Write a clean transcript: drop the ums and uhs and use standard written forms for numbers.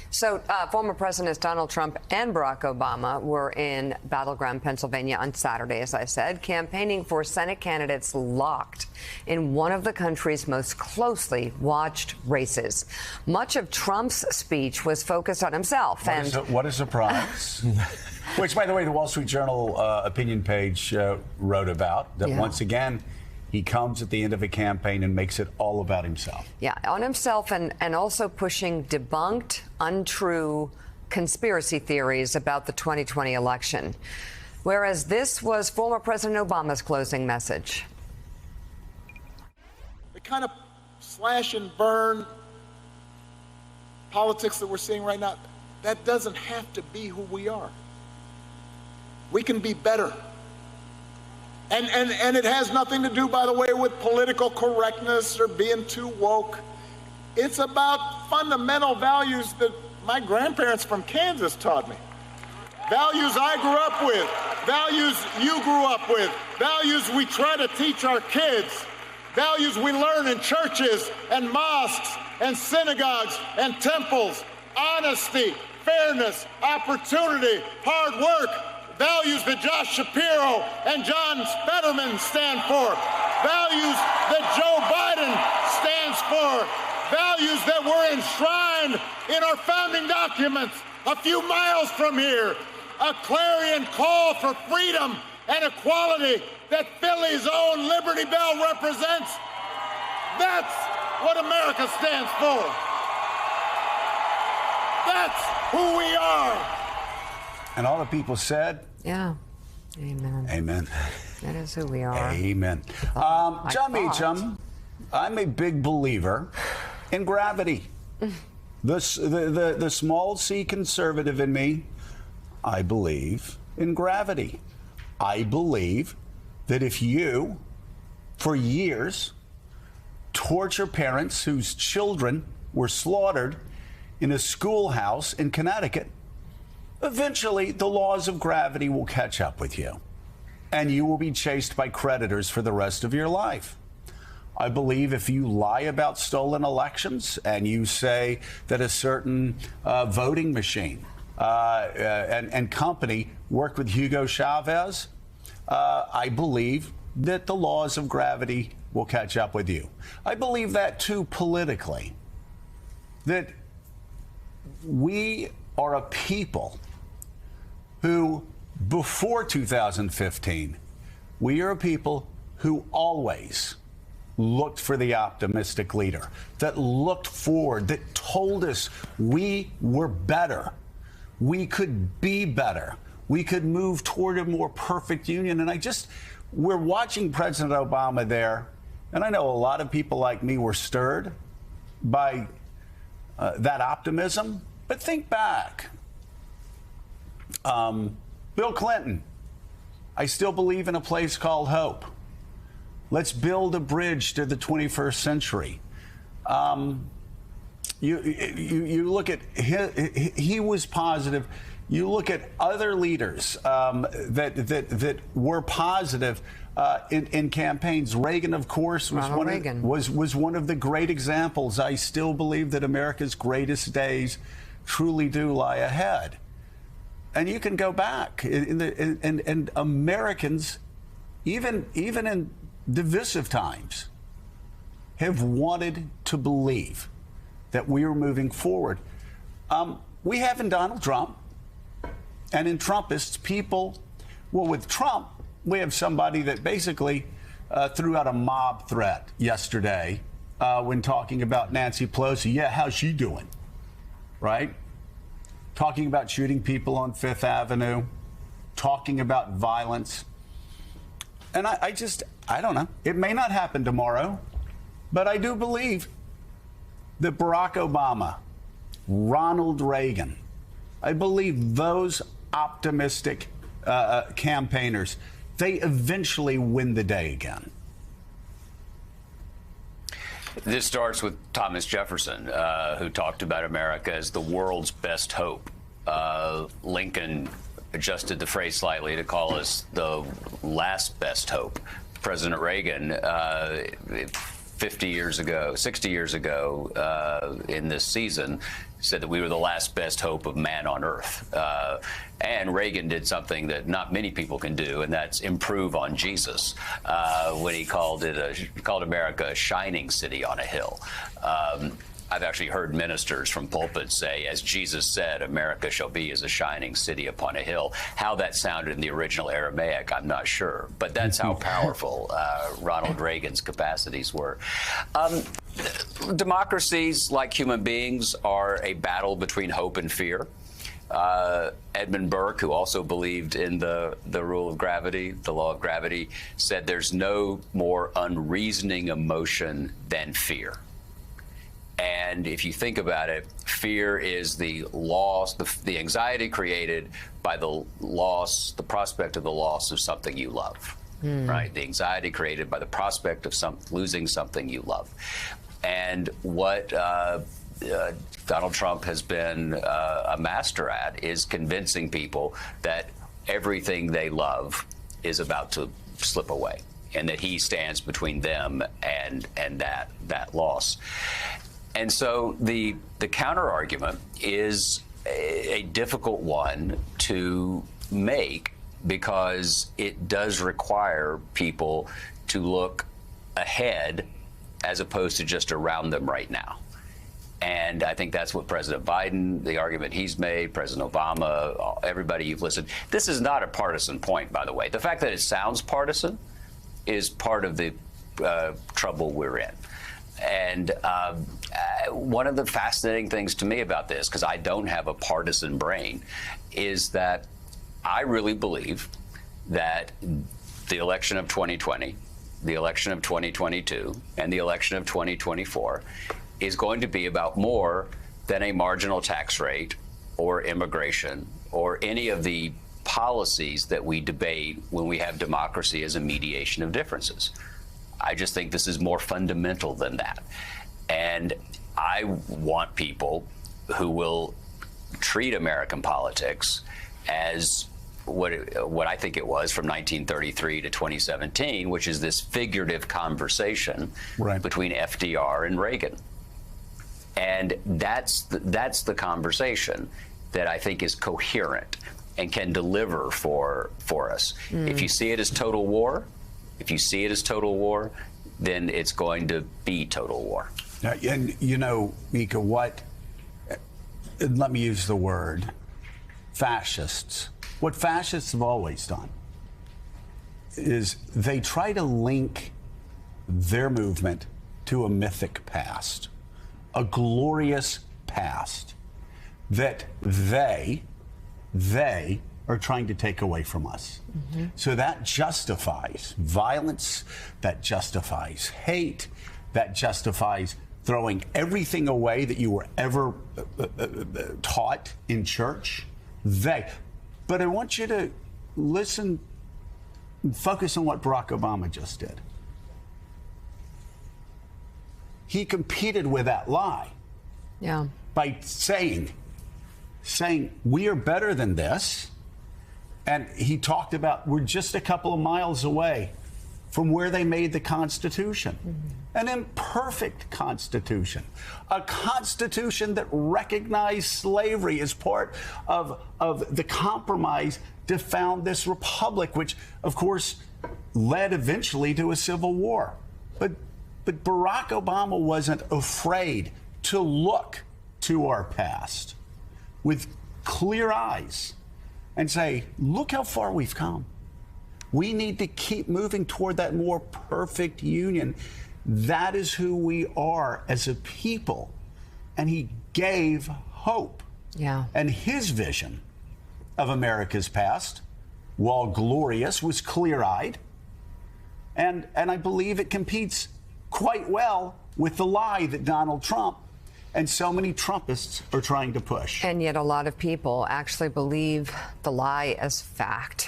So former Presidents Donald Trump and Barack Obama were in battleground Pennsylvania on Saturday, as I said, campaigning for Senate candidates locked in one of the country's most closely watched races. Much of Trump's speech was focused on himself. What a surprise. Which, by the way, the Wall Street Journal opinion page wrote about, that once again, he comes at the end of a campaign and makes it all about himself. Yeah, on himself, and also pushing debunked, untrue conspiracy theories about the 2020 election. Whereas this was former President Obama's closing message. The kind of slash and burn politics that we're seeing right now, that doesn't have to be who we are. We can be better. And it has nothing to do, by the way, with political correctness or being too woke. It's about fundamental values that my grandparents from Kansas taught me. Values I grew up with, values you grew up with, values we try to teach our kids, values we learn in churches and mosques and synagogues and temples: honesty, fairness, opportunity, hard work. Values that Josh Shapiro and John Fetterman stand for. Values that Joe Biden stands for. Values that were enshrined in our founding documents a few miles from here. A clarion call for freedom and equality that Philly's own Liberty Bell represents. That's what America stands for. That's who we are. And all the people said, yeah, amen. Amen. That is who we are. Amen. John Meacham, I'm a big believer in gravity. The small c conservative in me, I believe in gravity. I believe that if you, for years, torture parents whose children were slaughtered in a schoolhouse in Connecticut, eventually the laws of gravity will catch up with you, and you will be chased by creditors for the rest of your life. I believe if you lie about stolen elections and you say that a certain voting machine and company worked with Hugo Chavez, I believe that the laws of gravity will catch up with you. I believe that too politically, that we are a people who, before 2015, we are a people who always looked for the optimistic leader, that looked forward, that told us we were better, we could be better, we could move toward a more perfect union. And we're watching President Obama there, and I know a lot of people like me were stirred by that optimism. But think back. Bill Clinton, I still believe in a place called hope. Let's build a bridge to the 21st century. You look at he was positive. You look at other leaders that were positive in campaigns. Reagan, of course, was one of the great examples. I still believe that America's greatest days truly do lie ahead. And you can go back, and Americans, even in divisive times, have wanted to believe that we are moving forward. We have in Donald Trump and in Trumpists people. Well, with Trump, we have somebody that basically threw out a mob threat yesterday when talking about Nancy Pelosi. Yeah, how's she doing? Right? Talking about shooting people on Fifth Avenue, talking about violence. And I don't know. It may not happen tomorrow, but I do believe that Barack Obama, Ronald Reagan, I believe those optimistic campaigners, they eventually win the day again. This starts with Thomas Jefferson, who talked about America as the world's best hope. Lincoln adjusted the phrase slightly to call us the last best hope. President Reagan 50 years ago, 60 years ago in this season, said that we were the last best hope of man on earth. And Reagan did something that not many people can do, and that's improve on Jesus when he called America a shining city on a hill. I've actually heard ministers from pulpits say, as Jesus said, America shall be as a shining city upon a hill. How that sounded in the original Aramaic, I'm not sure. But that's how powerful Ronald Reagan's capacities were. Democracies, like human beings, are a battle between hope and fear. Edmund Burke, who also believed in the rule of gravity, the law of gravity, said there's no more unreasoning emotion than fear. And if you think about it, fear is the loss, the anxiety created by the prospect of the loss of something you love, right? The anxiety created by the prospect of losing something you love. And what Donald Trump has been a master at is convincing people that everything they love is about to slip away, and that he stands between them and that loss. And so the counter argument is a difficult one to make, because it does require people to look ahead as opposed to just around them right now. And I think that's what President Biden, the argument he's made, President Obama, everybody you've listened. This is not a partisan point, by the way. The fact that it sounds partisan is part of the trouble we're in. And one of the fascinating things to me about this, because I don't have a partisan brain, is that I really believe that the election of 2020, the election of 2022, and the election of 2024 is going to be about more than a marginal tax rate or immigration or any of the policies that we debate when we have democracy as a mediation of differences. I just think this is more fundamental than that. And I want people who will treat American politics as what I think it was from 1933 to 2017, which is this figurative conversation between FDR and Reagan. And that's the conversation that I think is coherent and can deliver for us. If you see it as total war, then it's going to be total war. And, you know, Mika, let me use the word fascists. What fascists have always done is they try to link their movement to a mythic past, a glorious past that they are trying to take away from us. So that justifies violence, that justifies hate, that justifies throwing everything away that you were ever taught in church. But I want you to listen and focus on what Barack Obama just did. He competed with that lie by saying, we are better than this. And he talked about we're just a couple of miles away from where they made the Constitution. An imperfect Constitution. A Constitution that recognized slavery as part of the compromise to found this republic, which, of course, led eventually to a civil war. But Barack Obama wasn't afraid to look to our past with clear eyes and say, look how far we've come. We need to keep moving toward that more perfect union. That is who we are as a people. And he gave hope. And his vision of America's past, while glorious, was clear-eyed. And I believe it competes quite well with the lie that Donald Trump and so many Trumpists are trying to push. And yet a lot of people actually believe the lie as fact.